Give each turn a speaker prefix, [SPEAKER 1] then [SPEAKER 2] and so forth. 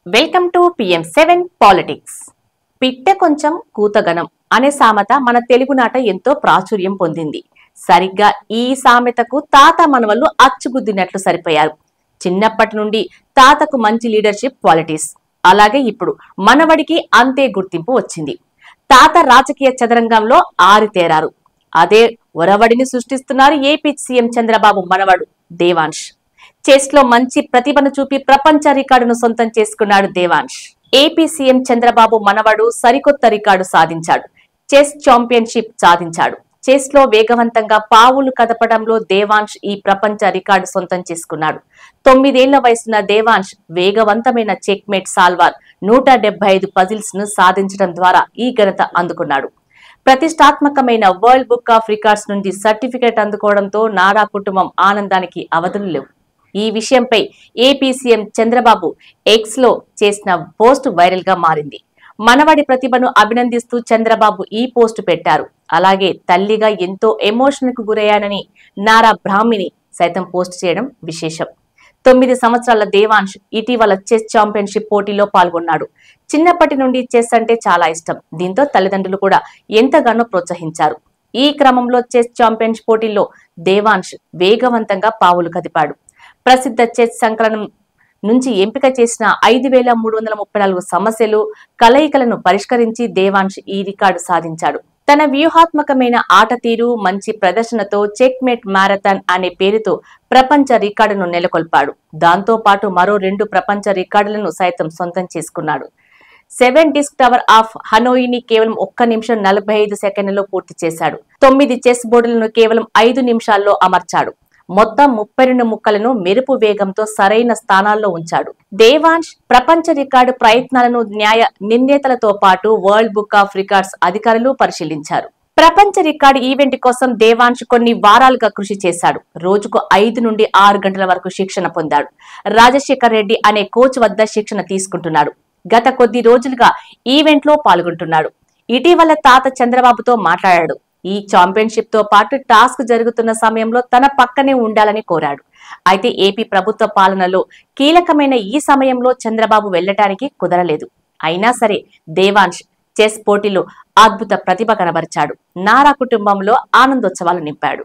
[SPEAKER 1] Welcome to PM7 politics. పిట్ట కొంచెం కూతగనం అనే సామెత మన తెలుగునాట ఎంతో ప్రాచుర్యం పొందింది. సరిగ్గా ఈ సామెతకు తాత మనవళ్ళు అచ్చుగుద్దినట్లు సరిపోయారు. చిన్నప్పటి నుండి తాతకు మంచి లీడర్షిప్ క్వాలిటీస్, అలాగే ఇప్పుడు మనవడికి అంతే గుర్తింపు వచ్చింది. తాత రాజకీయ చదరంగంలో ఆరితేరారు. అదే ఒరవడిని సృష్టిస్తున్నారు ఏపీ సీఎం చంద్రబాబు మనవడు దేవాంశ్. చెస్ లో మంచి ప్రతిభను చూపి ప్రపంచ రికార్డును సొంతం చేసుకున్నాడు దేవాంశ్. ఏపీ సీఎం చంద్రబాబు మనవడు సరికొత్త రికార్డు సాధించాడు. చెస్ ఛాంపియన్షిప్ సాధించాడు. చెస్ లో వేగవంతంగా పావులు కదపడంలో దేవాంశ్ ఈ ప్రపంచ రికార్డు సొంతం చేసుకున్నాడు. 9 ఏళ్ల వయసున్న దేవాంశ్ వేగవంతమైన చెక్మేట్ సాల్వర్ 175 పజిల్స్ ను సాధించడం ద్వారా ఈ ఘనత అందుకున్నాడు. ప్రతిష్టాత్మకమైన వరల్డ్ బుక్ ఆఫ్ రికార్డ్స్ నుండి సర్టిఫికేట్ అందుకోవడంతో నారా కుటుంబం ఆనందానికి అవధులు లేవు. ఈ విషయంపై ఏపీ సీఎం చంద్రబాబు ఎక్స్ లో చేసిన పోస్ట్ వైరల్ గా మారింది. మనవడి ప్రతిభను అభినందిస్తూ చంద్రబాబు ఈ పోస్ట్ పెట్టారు. అలాగే తల్లిగా ఎంతో ఎమోషన్ కు గురయ్యానని నారా బ్రాహ్మిణి సైతం పోస్ట్ చేయడం విశేషం. 9 సంవత్సరాల దేవాంశ్ ఇటీవల చెస్ ఛాంపియన్షిప్ పోటీలో పాల్గొన్నాడు. చిన్నప్పటి నుండి చెస్ అంటే చాలా ఇష్టం. దీంతో తల్లిదండ్రులు కూడా ఎంతగానో ప్రోత్సహించారు. ఈ క్రమంలో చెస్ ఛాంపియన్షిప్ పోటీల్లో దేవాంశ్ వేగవంతంగా పావులు కదిపాడు. ప్రసిద్ధ చెస్ సంకలనం నుంచి ఎంపిక చేసిన 5334 సమస్యలు, కలయికలను పరిష్కరించి దేవాంశ్ ఈ రికార్డు సాధించాడు. తన వ్యూహాత్మకమైన ఆట తీరు, మంచి ప్రదర్శనతో చెక్మేట్ మ్యారథాన్ అనే పేరుతో ప్రపంచ రికార్డును నెలకొల్పాడు. దాంతో పాటు మరో 2 ప్రపంచ రికార్డులను సైతం సొంతం చేసుకున్నాడు. 7 డిస్క్ టవర్ ఆఫ్ హనోయిని కేవలం 1 నిమిషం 45 సెకండ్లలో పూర్తి చేశాడు. 9 చెస్ బోర్డులను కేవలం 5 నిమిషాల్లో అమర్చాడు. మొత్తం 32 ముక్కలను మెరుపు వేగంతో సరైన స్థానాల్లో ఉంచాడు. దేవాంశ్ ప్రపంచ రికార్డు ప్రయత్నాలను న్యాయ నిర్ణేతలతో పాటు వరల్డ్ బుక్ ఆఫ్ రికార్డ్స్ అధికారులు పరిశీలించారు. ప్రపంచ రికార్డు ఈవెంట్ కోసం దేవాంశ్ కొన్ని వారాలుగా కృషి చేశాడు. రోజుకు 5 నుండి 6 గంటల వరకు శిక్షణ పొందాడు. రాజశేఖర్ రెడ్డి అనే కోచ్ వద్ద శిక్షణ తీసుకుంటున్నాడు. గత కొద్ది రోజులుగా ఈవెంట్ లో పాల్గొంటున్నాడు. ఇటీవల తాత చంద్రబాబుతో మాట్లాడాడు. ఈ ఛాంపియన్షిప్ తో పాటు టాస్క్ జరుగుతున్న సమయంలో తన పక్కనే ఉండాలని కోరాడు. అయితే ఏపీ ప్రభుత్వ పాలనలో కీలకమైన ఈ సమయంలో చంద్రబాబు వెళ్లటానికి కుదరలేదు. అయినా సరే దేవాంశ్ చెస్ పోటీలో అద్భుత ప్రతిభ కనబరిచాడు. నారా కుటుంబంలో ఆనందోత్సవాలు నింపాడు.